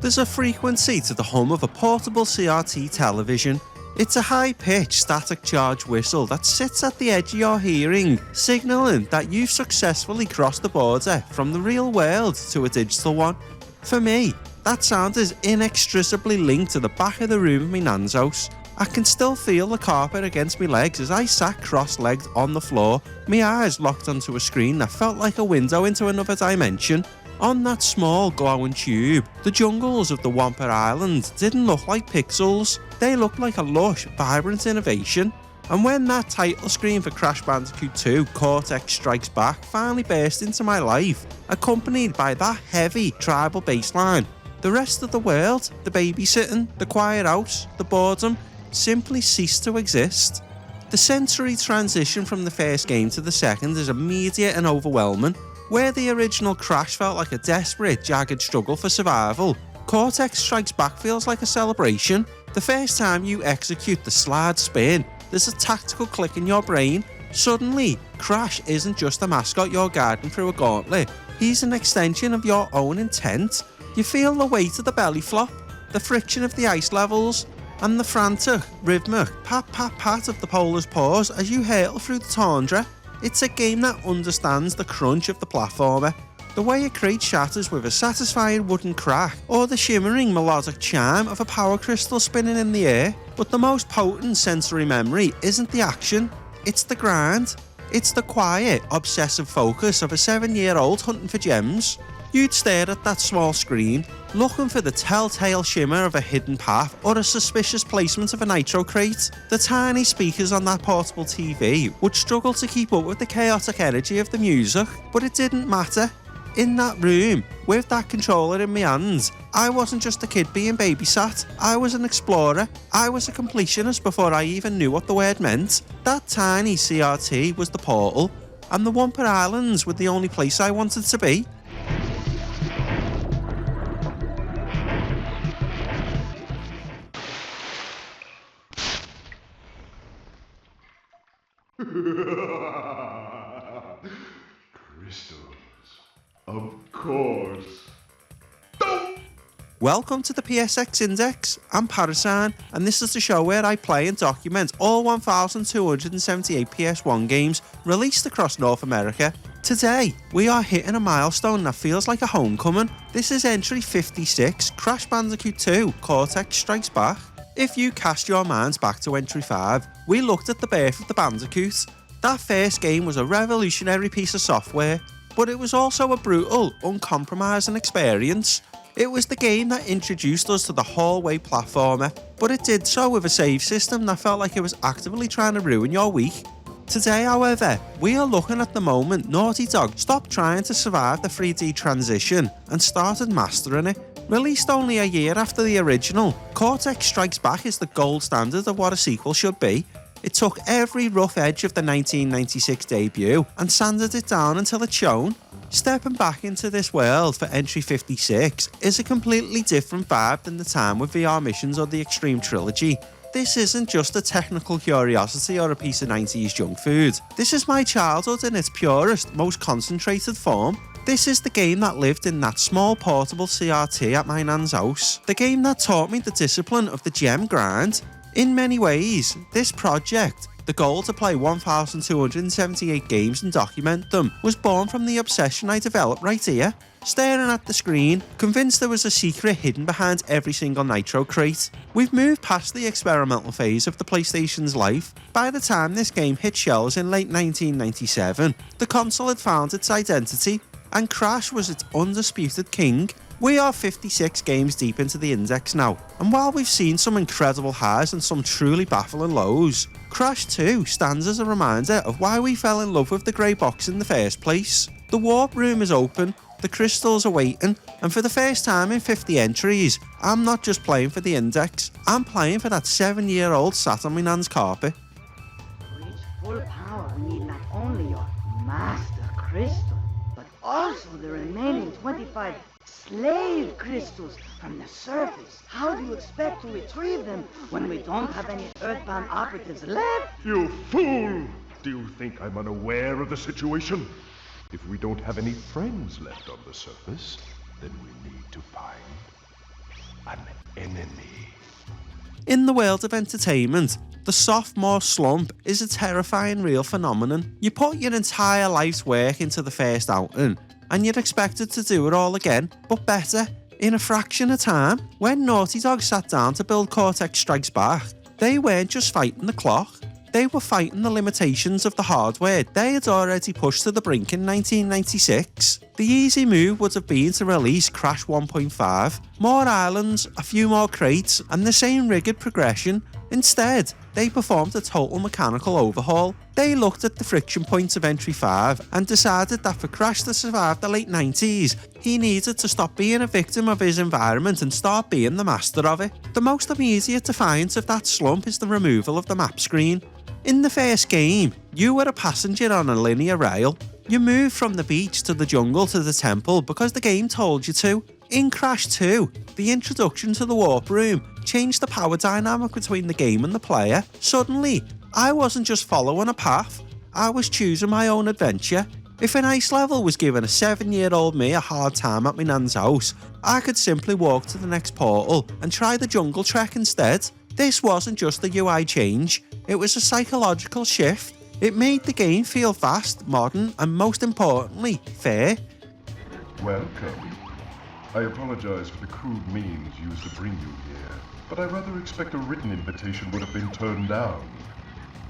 There's a frequency to the hum of a portable CRT television. It's a high-pitched static charge whistle that sits at the edge of your hearing, signalling that you've successfully crossed the border from the real world to a digital one. For me, that sound is inextricably linked to the back of the room of my nan's house. I can still feel the carpet against my legs as I sat cross-legged on the floor, my eyes locked onto a screen that felt like a window into another dimension. On that small glowing tube, the jungles of the Wampa Island didn't look like pixels, they looked like a lush, vibrant innovation. And when that title screen for Crash Bandicoot 2 Cortex Strikes Back finally burst into my life, accompanied by that heavy tribal bass line, the rest of the world, the babysitting, the quiet house, the boredom, simply ceased to exist. The sensory transition from the first game to the second is immediate and overwhelming. Where the original Crash felt like a desperate, jagged struggle for survival, Cortex Strikes Back feels like a celebration. The first time you execute the slide spin, there's a tactical click in your brain. Suddenly, Crash isn't just a mascot you're guiding through a gauntlet, he's an extension of your own intent. You feel the weight of the belly flop, the friction of the ice levels, and the frantic, rhythmic pat-pat-pat of the polar's paws as you hurtle through the tundra. It's a game that understands the crunch of the platformer, the way a crate shatters with a satisfying wooden crack, or the shimmering melodic chime of a power crystal spinning in the air. But the most potent sensory memory isn't the action, it's the grind. It's the quiet, obsessive focus of a 7-year-old hunting for gems. You'd stare at that small screen, looking for the telltale shimmer of a hidden path or a suspicious placement of a nitro crate. The tiny speakers on that portable TV would struggle to keep up with the chaotic energy of the music, but it didn't matter. In that room, with that controller in my hands, I wasn't just a kid being babysat, I was an explorer, I was a completionist before I even knew what the word meant. That tiny CRT was the portal, and the Wampa Islands were the only place I wanted to be. Crystals. Of course. Welcome to the PSX Index. I'm Parasine, and this is the show where I play and document all 1,278 PS1 games released across North America. Today, we are hitting a milestone that feels like a homecoming. This is entry 56, Crash Bandicoot 2 Cortex Strikes Back. If you cast your minds back to entry 5, we looked at the birth of the Bandicoot. That first game was a revolutionary piece of software, but it was also a brutal, uncompromising experience. It was the game that introduced us to the hallway platformer, but it did so with a save system that felt like it was actively trying to ruin your week. Today, however, we are looking at the moment Naughty Dog stopped trying to survive the 3D transition and started mastering it. Released only a year after the original, Cortex Strikes Back is the gold standard of what a sequel should be. It took every rough edge of the 1996 debut and sanded it down until it's shown. Stepping back into this world for entry 56 is a completely different vibe than the time with VR Missions or the Extreme Trilogy. This isn't just a technical curiosity or a piece of 90s junk food. This is my childhood in its purest, most concentrated form. This is the game that lived in that small portable CRT at my nan's house. The game that taught me the discipline of the gem grind. In many ways, this project, the goal to play 1,278 games and document them, was born from the obsession I developed right here. Staring at the screen, convinced there was a secret hidden behind every single nitro crate. We've moved past the experimental phase of the PlayStation's life. By the time this game hit shelves in late 1997, the console had found its identity, and Crash was its undisputed king. We are 56 games deep into the index now, and while we've seen some incredible highs and some truly baffling lows, Crash 2 stands as a reminder of why we fell in love with the grey box in the first place. The warp room is open, the crystals are waiting, and for the first time in 50 entries, I'm not just playing for the index, I'm playing for that 7-year-old sat on my nan's carpet. To reach full power, we need not only your master crystal, but also the remaining 25 slave crystals from the surface. How do you expect to retrieve them when we don't have any earthbound operatives left? You fool! Do you think I'm unaware of the situation? If we don't have any friends left on the surface, then we need to find an enemy. In the world of entertainment, the sophomore slump is a terrifying real phenomenon. You put your entire life's work into the first outing, and you're expected to do it all again, but better, in a fraction of time. When Naughty Dog sat down to build Cortex Strikes Back, they weren't just fighting the clock, they were fighting the limitations of the hardware they had already pushed to the brink in 1996. The easy move would have been to release Crash 1.5, more islands, a few more crates, and the same rigid progression. Instead, they performed a total mechanical overhaul. They looked at the friction points of Entry 5 and decided that for Crash to survive the late 90s, he needed to stop being a victim of his environment and start being the master of it. The most immediate defiance of that slump is the removal of the map screen. In the first game, you were a passenger on a linear rail. You moved from the beach to the jungle to the temple because the game told you to. In Crash 2, the introduction to the warp room changed the power dynamic between the game and the player. Suddenly, I wasn't just following a path, I was choosing my own adventure. If an ice level was giving a 7-year-old me a hard time at my nan's house, I could simply walk to the next portal and try the jungle trek instead. This wasn't just a UI change, it was a psychological shift. It made the game feel fast, modern, and most importantly, fair. Welcome. I apologize for the crude means used to bring you here, but I rather expect a written invitation would have been turned down.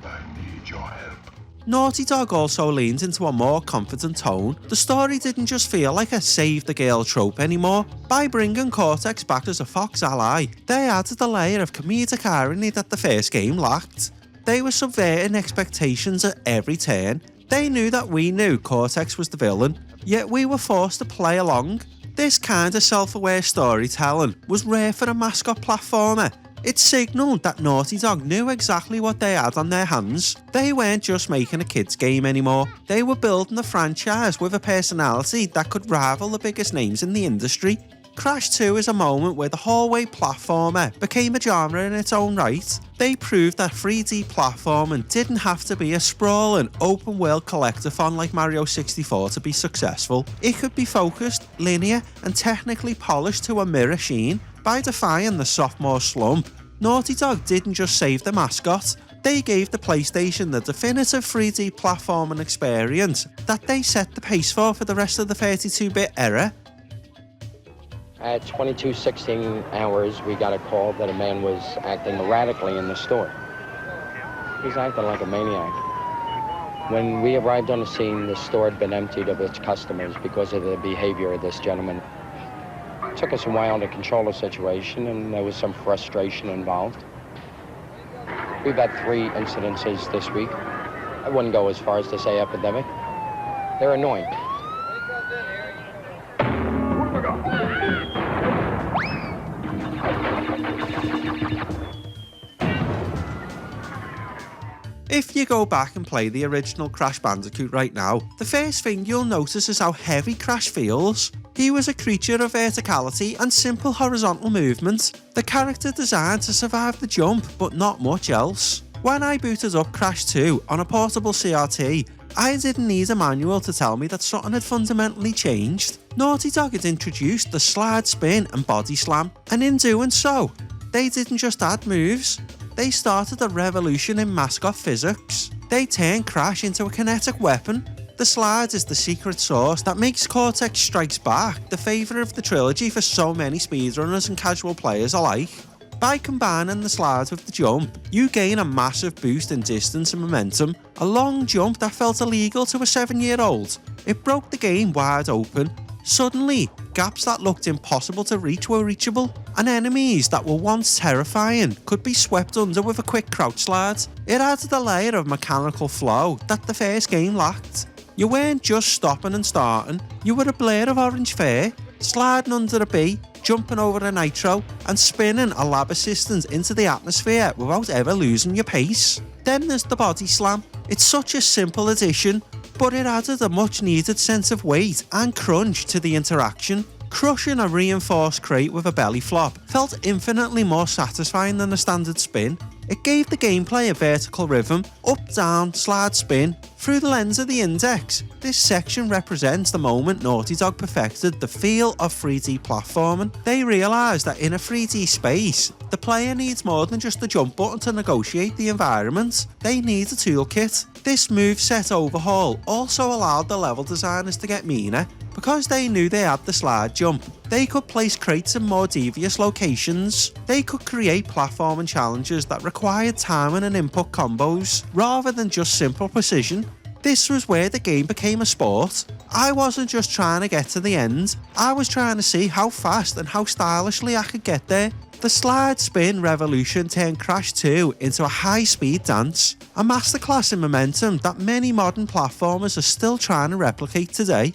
I need your help. Naughty Dog also leaned into a more confident tone. The story didn't just feel like a save the girl trope anymore. By bringing Cortex back as a Fox ally, they added a layer of comedic irony that the first game lacked. They were subverting expectations at every turn. They knew that we knew Cortex was the villain, yet we were forced to play along. This kind of self-aware storytelling was rare for a mascot platformer. It signalled that Naughty Dog knew exactly what they had on their hands. They weren't just making a kids game anymore, they were building a franchise with a personality that could rival the biggest names in the industry. Crash 2 is a moment where the hallway platformer became a genre in its own right. They proved that 3D platforming didn't have to be a sprawling, open-world collectathon like Mario 64 to be successful. It could be focused, linear, and technically polished to a mirror sheen. By defying the sophomore slump, Naughty Dog didn't just save the mascot, they gave the PlayStation the definitive 3D platforming experience that they set the pace for the rest of the 32-bit era. At 22:16 hours, we got a call that a man was acting erratically in the store. He's acting like a maniac. When we arrived on the scene, the store had been emptied of its customers because of the behavior of this gentleman. It took us a while to control the situation, and there was some frustration involved. We've had 3 incidences this week. I wouldn't go as far as to say epidemic. They're annoying. If you go back and play the original Crash Bandicoot right now, the first thing you'll notice is how heavy Crash feels. He was a creature of verticality and simple horizontal movement, the character designed to survive the jump, but not much else. When I booted up Crash 2 on a portable CRT, I didn't need a manual to tell me that something had fundamentally changed. Naughty Dog had introduced the slide spin and body slam, and in doing so, they didn't just add moves, they started a revolution in mascot physics. They turned Crash into a kinetic weapon. The slide is the secret sauce that makes Cortex Strikes Back the favourite of the trilogy for so many speedrunners and casual players alike. By combining the slide with the jump, you gain a massive boost in distance and momentum, a long jump that felt illegal to a 7-year-old. It broke the game wide open. Suddenly, gaps that looked impossible to reach were reachable, and enemies that were once terrifying could be swept under with a quick crouch slide. It added a layer of mechanical flow that the first game lacked. You weren't just stopping and starting, you were a blur of orange fur, sliding under a bee, jumping over a nitro, and spinning a lab assistant into the atmosphere without ever losing your pace. Then there's the body slam. It's such a simple addition, but it added a much needed sense of weight and crunch to the interaction. Crushing a reinforced crate with a belly flop felt infinitely more satisfying than a standard spin. It gave the gameplay a vertical rhythm, up, down, slide, spin, through the lens of the index. This section represents the moment Naughty Dog perfected the feel of 3D platforming. They realised that in a 3D space, the player needs more than just the jump button to negotiate the environment. They need a toolkit. This moveset overhaul also allowed the level designers to get meaner. Because they knew they had the slide jump, they could place crates in more devious locations. They could create platforming challenges that required timing and input combos, rather than just simple precision. This was where the game became a sport. I wasn't just trying to get to the end, I was trying to see how fast and how stylishly I could get there. The slide spin revolution turned Crash 2 into a high-speed dance, a masterclass in momentum that many modern platformers are still trying to replicate today.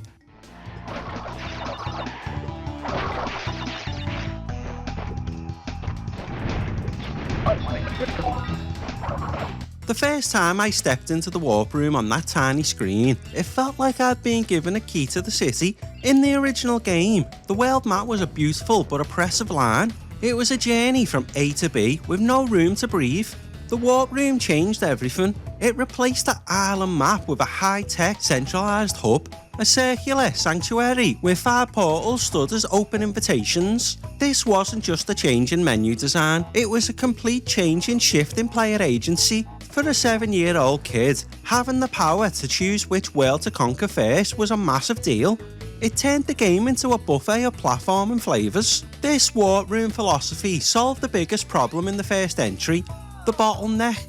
The first time I stepped into the warp room on that tiny screen, it felt like I'd been given a key to the city. In the original game, the world map was a beautiful but oppressive line. It was a journey from A to B with no room to breathe. The warp room changed everything. It replaced the island map with a high-tech centralised hub, a circular sanctuary where 5 portals stood as open invitations. This wasn't just a change in menu design, it was a complete change in shift in player agency. For a 7-year-old kid, having the power to choose which world to conquer first was a massive deal. It turned the game into a buffet of platforming flavours. This warp room philosophy solved the biggest problem in the first entry, the bottleneck.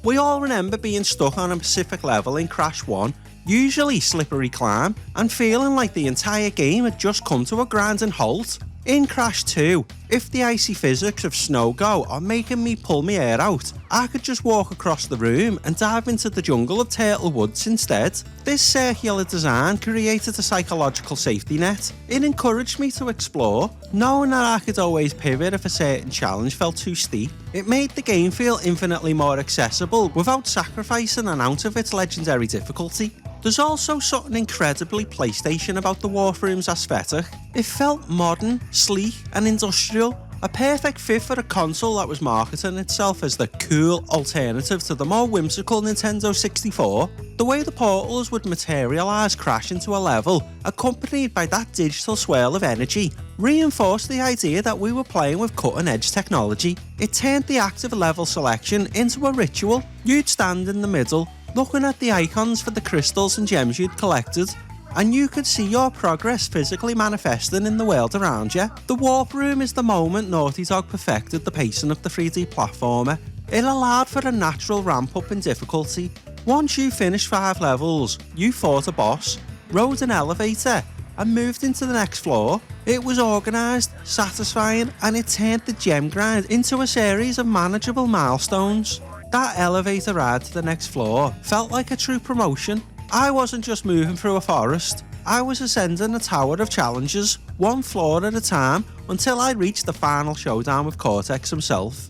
We all remember being stuck on a specific level in Crash 1, usually slippery climb, and feeling like the entire game had just come to a grinding halt. In Crash 2, if the icy physics of Snow Go are making me pull my hair out, I could just walk across the room and dive into the jungle of Turtle Woods instead. This circular design created a psychological safety net. It encouraged me to explore, knowing that I could always pivot if a certain challenge felt too steep. It made the game feel infinitely more accessible without sacrificing an ounce of its legendary difficulty. There's also something incredibly PlayStation about the warp room's aesthetic. It felt modern, sleek and industrial, a perfect fit for a console that was marketing itself as the cool alternative to the more whimsical Nintendo 64. The way the portals would materialise Crash into a level, accompanied by that digital swirl of energy, reinforced the idea that we were playing with cutting-edge technology. It turned the active level selection into a ritual. You'd stand in the middle, looking at the icons for the crystals and gems you'd collected, and you could see your progress physically manifesting in the world around you. The warp room is the moment Naughty Dog perfected the pacing of the 3D platformer. It allowed for a natural ramp up in difficulty. Once you finished 5 levels, you fought a boss, rode an elevator, and moved into the next floor. It was organised, satisfying, and it turned the gem grind into a series of manageable milestones. That elevator ride to the next floor felt like a true promotion. I wasn't just moving through a forest, I was ascending a tower of challenges, one floor at a time, until I reached the final showdown with Cortex himself.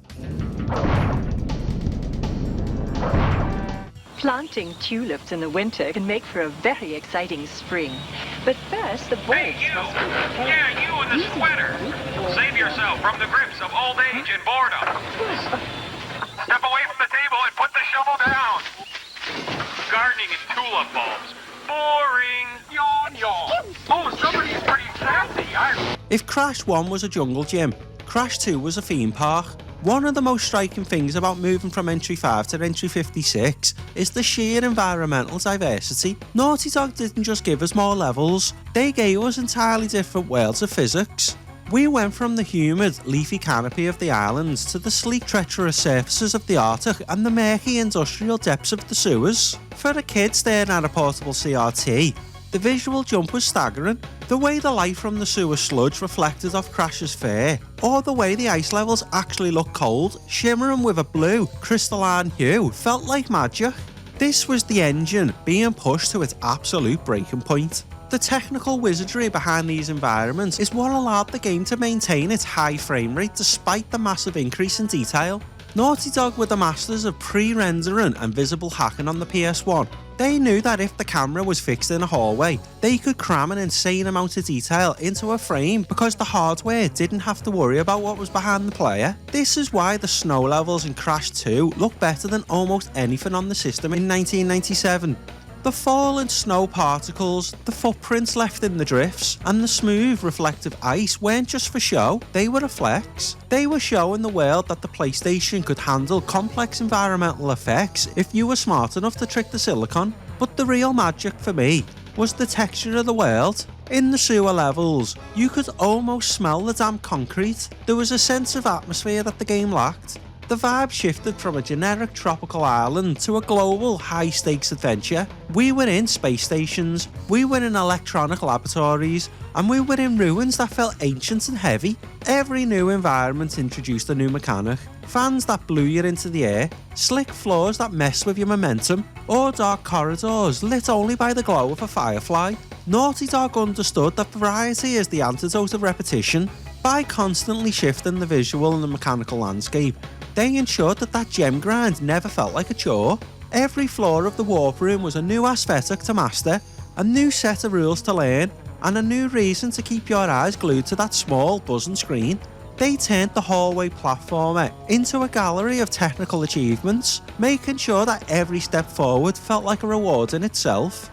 Planting tulips in the winter can make for a very exciting spring. But first, the bulbs Hey, you! must be prepared. Yeah, you in the sweater! Save yourself from the grips of old age and boredom. Step away from the table and put the shovel down. Gardening and tulip bulbs. Boring. Yawn, yawn. Oh, somebody's pretty sassy. If Crash 1 was a jungle gym, Crash 2 was a theme park. One of the most striking things about moving from Entry 5 to Entry 56 is the sheer environmental diversity. Naughty Dog didn't just give us more levels, they gave us entirely different worlds of physics. We went from the humid, leafy canopy of the islands to the sleek, treacherous surfaces of the Arctic and the murky industrial depths of the sewers. For a kid staring at a portable CRT, the visual jump was staggering. The way the light from the sewer sludge reflected off Crash's fur, or the way the ice levels actually looked cold, shimmering with a blue, crystalline hue, felt like magic. This was the engine being pushed to its absolute breaking point. The technical wizardry behind these environments is what allowed the game to maintain its high frame rate despite the massive increase in detail. Naughty Dog were the masters of pre-rendering and visible hacking on the PS1. They knew that if the camera was fixed in a hallway, they could cram an insane amount of detail into a frame because the hardware didn't have to worry about what was behind the player. This is why the snow levels in Crash 2 look better than almost anything on the system in 1997. The fallen snow particles, the footprints left in the drifts, and the smooth reflective ice weren't just for show, they were a flex. They were showing the world that the PlayStation could handle complex environmental effects if you were smart enough to trick the silicon. But the real magic for me was the texture of the world. In the sewer levels, you could almost smell the damp concrete. There was a sense of atmosphere that the game lacked. The vibe shifted from a generic tropical island to a global high-stakes adventure. We were in space stations, we were in electronic laboratories, and we were in ruins that felt ancient and heavy. Every new environment introduced a new mechanic. Fans that blew you into the air, slick floors that messed with your momentum, or dark corridors lit only by the glow of a firefly. Naughty Dog understood that variety is the antidote of repetition. By constantly shifting the visual and the mechanical landscape, they ensured that gem grind never felt like a chore. Every floor of the warp room was a new aesthetic to master, a new set of rules to learn, and a new reason to keep your eyes glued to that small buzzing screen. They turned the hallway platformer into a gallery of technical achievements, making sure that every step forward felt like a reward in itself.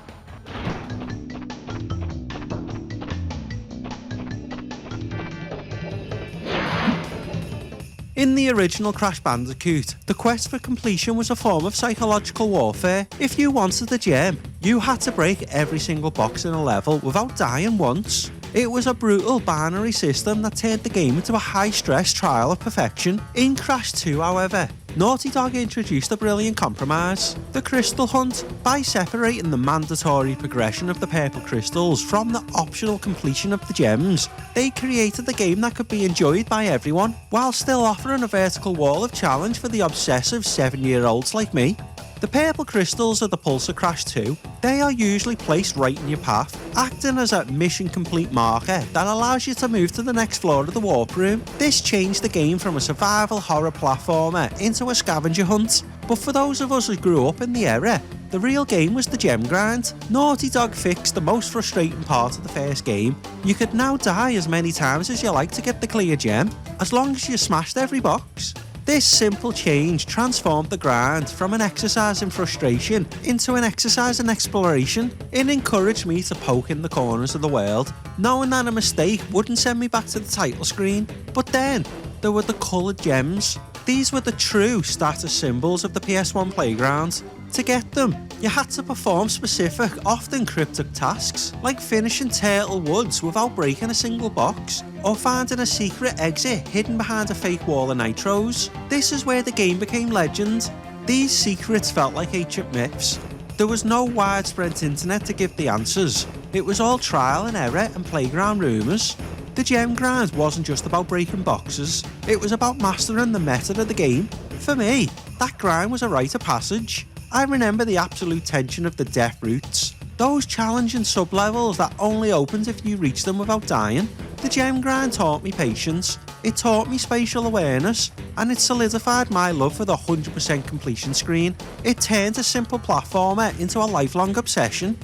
In the original Crash Bandicoot, the quest for completion was a form of psychological warfare. If you wanted a gem, you had to break every single box in a level without dying once. It was a brutal binary system that turned the game into a high-stress trial of perfection. In Crash 2, however, Naughty Dog introduced a brilliant compromise: the Crystal Hunt. By separating the mandatory progression of the purple crystals from the optional completion of the gems, they created a game that could be enjoyed by everyone, while still offering a vertical wall of challenge for the obsessive 7-year-olds like me. The purple crystals are the pulse of Crash 2. They are usually placed right in your path, acting as a mission complete marker that allows you to move to the next floor of the warp room. This changed the game from a survival horror platformer into a scavenger hunt. But for those of us who grew up in the era, the real game was the gem grind. Naughty Dog fixed the most frustrating part of the first game. You could now die as many times as you like to get the clear gem, as long as you smashed every box. This simple change transformed the grind from an exercise in frustration into an exercise in exploration. It encouraged me to poke in the corners of the world, knowing that a mistake wouldn't send me back to the title screen. But then, there were the coloured gems. These were the true status symbols of the PS1 playground. To get them, you had to perform specific, often cryptic tasks, like finishing Turtle Woods without breaking a single box, or finding a secret exit hidden behind a fake wall of nitros. This is where the game became legend. These secrets felt like ancient myths. There was no widespread internet to give the answers. It was all trial and error and playground rumours. The gem grind wasn't just about breaking boxes, it was about mastering the method of the game. For me, that grind was a rite of passage. I remember the absolute tension of the death routes, those challenging sub-levels that only opened if you reached them without dying. The gem grind taught me patience, it taught me spatial awareness, and it solidified my love for the 100% completion screen. It turned a simple platformer into a lifelong obsession.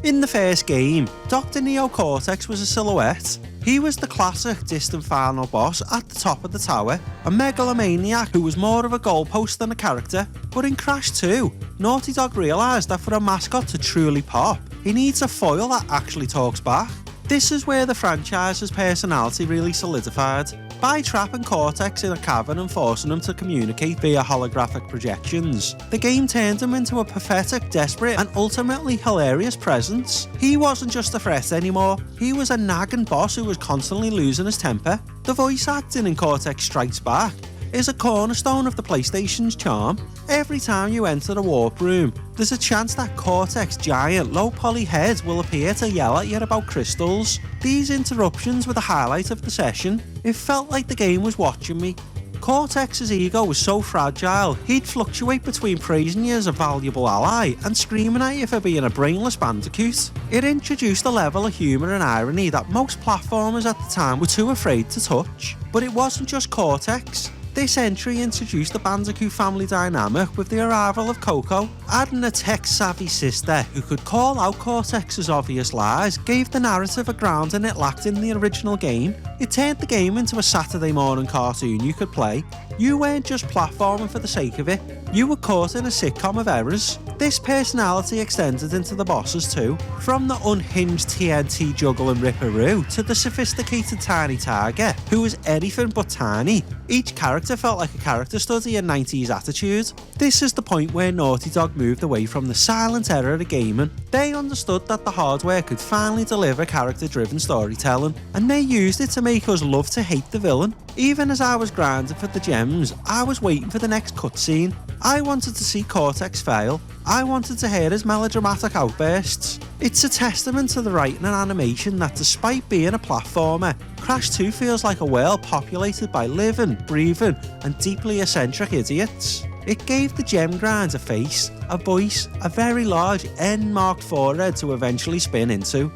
In the first game, Dr. Neo Cortex was a silhouette. He was the classic distant final boss at the top of the tower, a megalomaniac who was more of a goalpost than a character. But in Crash 2, Naughty Dog realised that for a mascot to truly pop, he needs a foil that actually talks back. This is where the franchise's personality really solidified. By trapping Cortex in a cavern and forcing him to communicate via holographic projections, the game turned him into a pathetic, desperate, and ultimately hilarious presence. He wasn't just a threat anymore, he was a nagging boss who was constantly losing his temper. The voice acting in Cortex Strikes Back is a cornerstone of the PlayStation's charm. Every time you enter a warp room, there's a chance that Cortex giant low-poly heads will appear to yell at you about crystals. These interruptions were the highlight of the session. It felt like the game was watching me. Cortex's ego was so fragile, he'd fluctuate between praising you as a valuable ally and screaming at you for being a brainless Bandicoot. It introduced a level of humour and irony that most platformers at the time were too afraid to touch. But it wasn't just Cortex. This entry introduced the Bandicoot family dynamic with the arrival of Coco. Adding a tech-savvy sister who could call out Cortex's obvious lies gave the narrative a grounding it lacked in the original game. It turned the game into a Saturday morning cartoon you could play. You weren't just platforming for the sake of it, you were caught in a sitcom of errors. This personality extended into the bosses too, from the unhinged TNT juggling Ripperoo to the sophisticated Tiny Tiger, who was anything but tiny. Each character felt like a character study in 90s attitude. This is the point where Naughty Dog moved away from the silent era of gaming. They understood that the hardware could finally deliver character-driven storytelling, and they used it to make us love to hate the villain. Even as I was grinding for the gems, I was waiting for the next cutscene. I wanted to see Cortex fail. I wanted to hear his melodramatic outbursts. It's a testament to the writing and animation that despite being a platformer, Crash 2 feels like a world populated by living, breathing, and deeply eccentric idiots. It gave the gem grinds a face, a voice, a very large N-marked forehead to eventually spin into.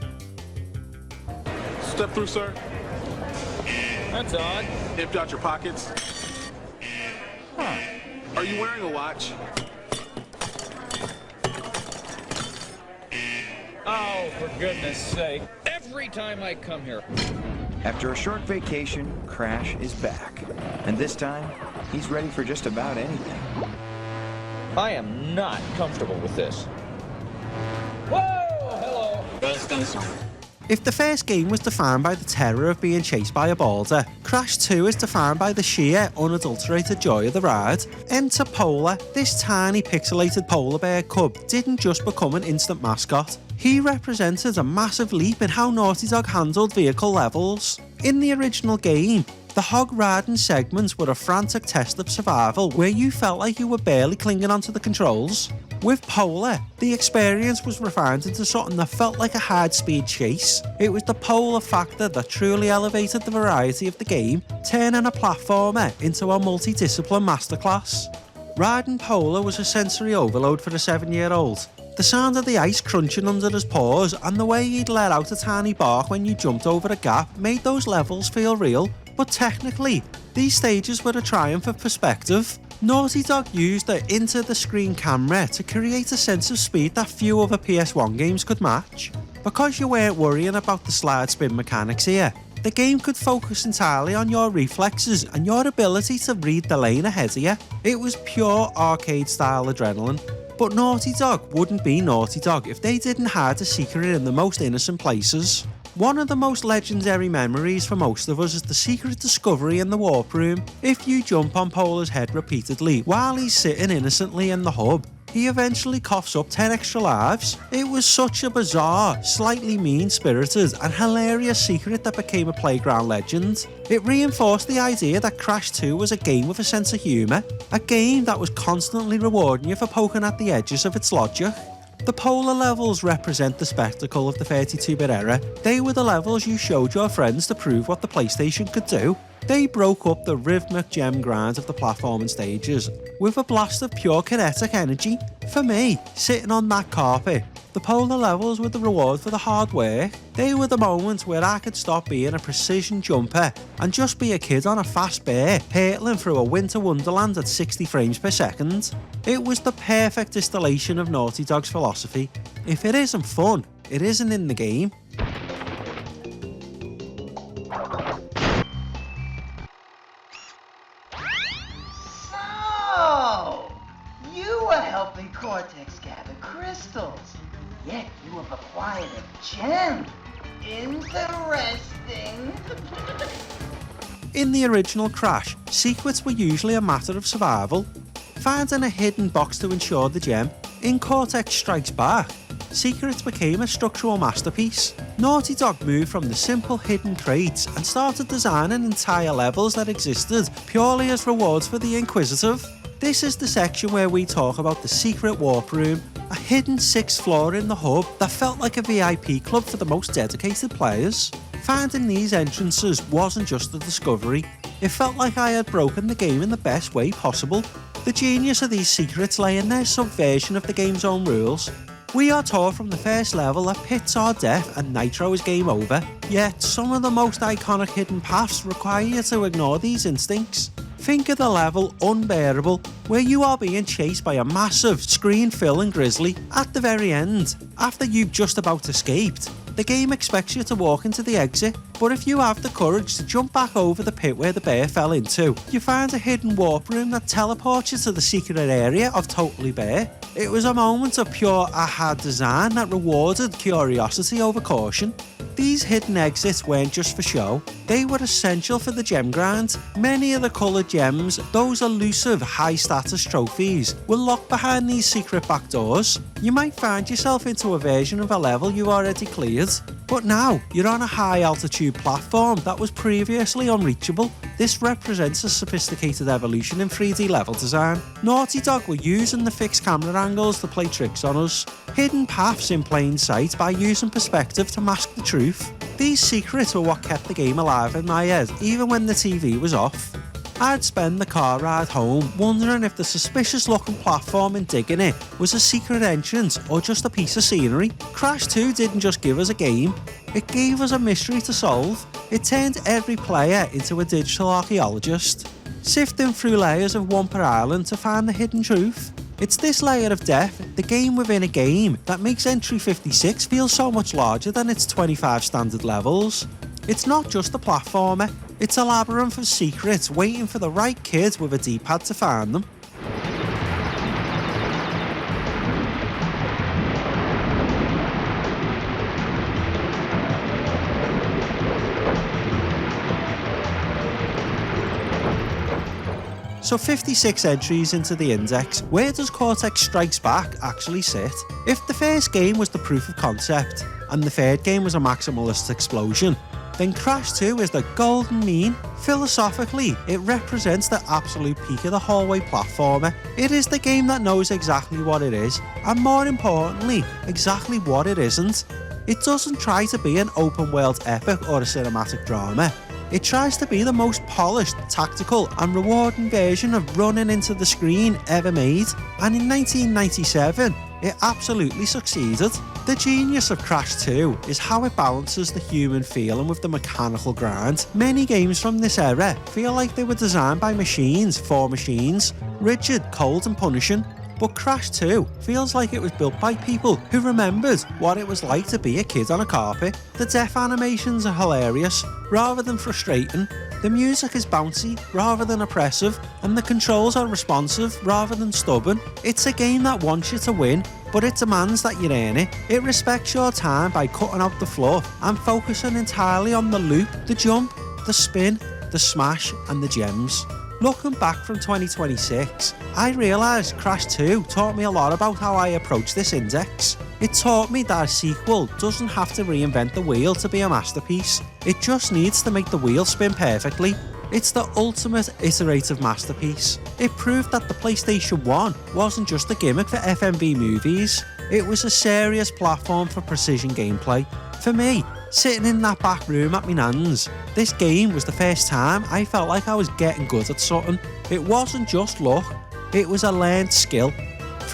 Step through, sir. That's odd. Empty out your pockets. Huh. Are you wearing a watch? Oh, for goodness sake. Every time I come here. After a short vacation, Crash is back. And this time, he's ready for just about anything. I am not comfortable with this. Whoa! Hello! PlayStation. If the first game was defined by the terror of being chased by a boulder, Crash 2 is defined by the sheer, unadulterated joy of the ride. Enter Polar. This tiny pixelated polar bear cub didn't just become an instant mascot. He represented a massive leap in how Naughty Dog handled vehicle levels. In the original game, the hog riding segments were a frantic test of survival where you felt like you were barely clinging onto the controls. With Polar, the experience was refined into something that felt like a high-speed chase. It was the Polar factor that truly elevated the variety of the game, turning a platformer into a multi-discipline masterclass. Riding Polar was a sensory overload for a 7-year-old. The sound of the ice crunching under his paws and the way he'd let out a tiny bark when you jumped over a gap made those levels feel real. But technically, these stages were a triumph of perspective. Naughty Dog used the into-the-screen camera to create a sense of speed that few other PS1 games could match. Because you weren't worrying about the slide spin mechanics here, the game could focus entirely on your reflexes and your ability to read the lane ahead of you. It was pure arcade-style adrenaline. But Naughty Dog wouldn't be Naughty Dog if they didn't hide a secret in the most innocent places. One of the most legendary memories for most of us is the secret discovery in the warp room. If you jump on Polar's head repeatedly while he's sitting innocently in the hub, he eventually coughs up 10 extra lives. It was such a bizarre, slightly mean-spirited and hilarious secret that became a playground legend. It reinforced the idea that Crash 2 was a game with a sense of humour, a game that was constantly rewarding you for poking at the edges of its logic. The Polar levels represent the spectacle of the 32-bit era. They were the levels you showed your friends to prove what the PlayStation could do. They broke up the rhythmic gem grind of the platforming stages with a blast of pure kinetic energy. For me, sitting on that carpet, the Polar levels were the reward for the hard work. They were the moments where I could stop being a precision jumper and just be a kid on a fast bear, hurtling through a winter wonderland at 60 frames per second. It was the perfect distillation of Naughty Dog's philosophy. If it isn't fun, it isn't in the game. So, you were helping Cortex gather crystals, yet you have acquired a gem. Interesting. In the original Crash, secrets were usually a matter of survival. Finding a hidden box to ensure the gem. In Cortex Strikes Back, Secrets became a structural masterpiece. Naughty Dog moved from the simple hidden crates and started designing entire levels that existed purely as rewards for the inquisitive. This is the section where we talk about the secret warp room, a hidden 6th floor in the hub that felt like a VIP club for the most dedicated players. Finding these entrances wasn't just a discovery, it felt like I had broken the game in the best way possible. The genius of these secrets lay in their subversion of the game's own rules. We are taught from the first level that pits are death and Nitro is game over, yet some of the most iconic hidden paths require you to ignore these instincts. Think of the level Unbearable, where you are being chased by a massive, screen-filling grizzly at the very end, after you've just about escaped. The game expects you to walk into the exit, but if you have the courage to jump back over the pit where the bear fell into, you find a hidden warp room that teleports you to the secret area of Totally Bear. It was a moment of pure aha design that rewarded curiosity over caution. These hidden exits weren't just for show, they were essential for the gem grind. Many of the coloured gems, those elusive high status trophies, were locked behind these secret back doors. You might find yourself into a version of a level you already cleared, but now you're on a high altitude platform that was previously unreachable. This represents a sophisticated evolution in 3D level design. Naughty Dog were using the fixed camera angles to play tricks on us, hidden paths in plain sight by using perspective to mask the truth. These secrets were what kept the game alive in my head even when the TV was off. I'd spend the car ride home wondering if the suspicious looking platform and digging it was a secret entrance or just a piece of scenery. Crash 2 didn't just give us a game, it gave us a mystery to solve. It turned every player into a digital archaeologist, sifting through layers of Wumper Island to find the hidden truth. It's this layer of depth, the game within a game, that makes Entry 56 feel so much larger than its 25 standard levels. It's not just a platformer, it's a labyrinth of secrets waiting for the right kid with a D-pad to find them. So 56 entries into the index, where does Cortex Strikes Back actually sit? If the first game was the proof of concept, and the third game was a maximalist explosion, then Crash 2 is the golden mean. Philosophically, it represents the absolute peak of the hallway platformer. It is the game that knows exactly what it is, and more importantly, exactly what it isn't. It doesn't try to be an open world epic or a cinematic drama. It tries to be the most polished, tactical and rewarding version of running into the screen ever made, and in 1997, it absolutely succeeded. The genius of Crash 2 is how it balances the human feeling with the mechanical grind. Many games from this era feel like they were designed by machines for machines, rigid, cold and punishing. But Crash 2 feels like it was built by people who remembered what it was like to be a kid on a carpet. The death animations are hilarious rather than frustrating, the music is bouncy rather than oppressive, and the controls are responsive rather than stubborn. It's a game that wants you to win, but it demands that you earn it. It respects your time by cutting out the fluff and focusing entirely on the loop, the jump, the spin, the smash and the gems. Looking back from 2026, I realised Crash 2 taught me a lot about how I approach this index. It taught me that a sequel doesn't have to reinvent the wheel to be a masterpiece, it just needs to make the wheel spin perfectly. It's the ultimate iterative masterpiece. It proved that the PlayStation 1 wasn't just a gimmick for FMV movies, it was a serious platform for precision gameplay. For me, sitting in that back room at my nan's, this game was the first time I felt like I was getting good at something. It wasn't just luck, it was a learned skill.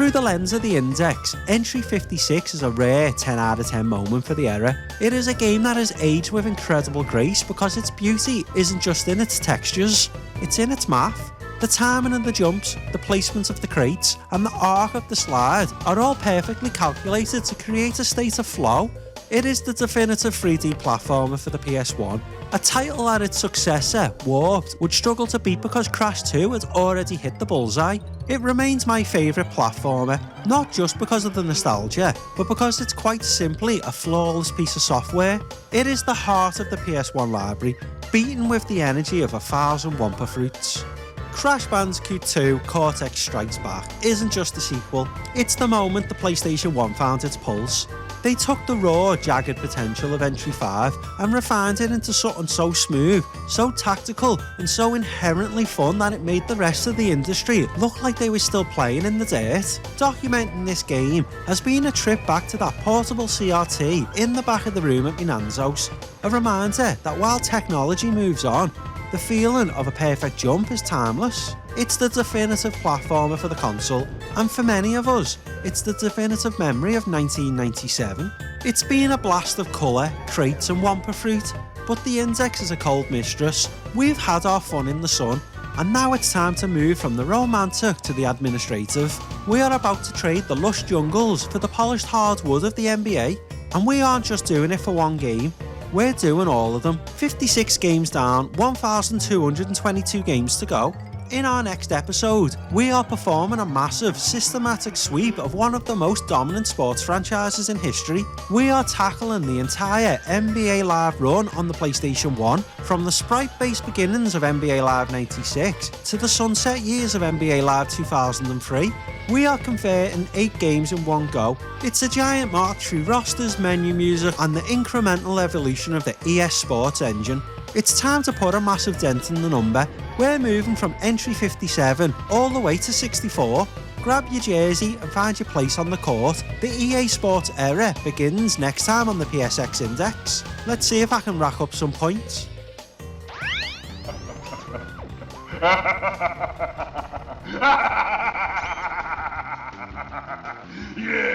Through the lens of the index, Entry 56 is a rare 10 out of 10 moment for the era. It is a game that has aged with incredible grace because its beauty isn't just in its textures, it's in its math. The timing of the jumps, the placement of the crates, and the arc of the slide are all perfectly calculated to create a state of flow. It is the definitive 3D platformer for the PS1, a title that its successor, Warped, would struggle to beat because Crash 2 had already hit the bullseye. It remains my favourite platformer, not just because of the nostalgia, but because it's quite simply a flawless piece of software. It is the heart of the PS1 library, beaten with the energy of 1,000 Wumpa fruits. Crash Bandicoot 2 Cortex Strikes Back isn't just a sequel, it's the moment the PlayStation 1 found its pulse. They took the raw, jagged potential of Entry 5 and refined it into something so smooth, so tactical, and so inherently fun that it made the rest of the industry look like they were still playing in the dirt. Documenting this game has been a trip back to that portable CRT in the back of the room at my nan's house. A reminder that while technology moves on, the feeling of a perfect jump is timeless. It's the definitive platformer for the console, and for many of us, it's the definitive memory of 1997. It's been a blast of colour, crates and Wampa fruit, but the Index is a cold mistress. We've had our fun in the sun, and now it's time to move from the romantic to the administrative. We are about to trade the lush jungles for the polished hardwood of the NBA, and we aren't just doing it for one game. We're doing all of them. 56 games down, 1,222 games to go. In our next episode, we are performing a massive, systematic sweep of one of the most dominant sports franchises in history. We are tackling the entire NBA Live run on the PlayStation 1, from the sprite-based beginnings of NBA Live 96 to the sunset years of NBA Live 2003. We are converting 8 games in one go. It's a giant march through rosters, menu music, and the incremental evolution of the ES Sports engine. It's time to put a massive dent in the number. We're moving from entry 57 all the way to 64. Grab your jersey and find your place on the court. The EA Sports era begins next time on the PSX Index. Let's see if I can rack up some points. Yeah!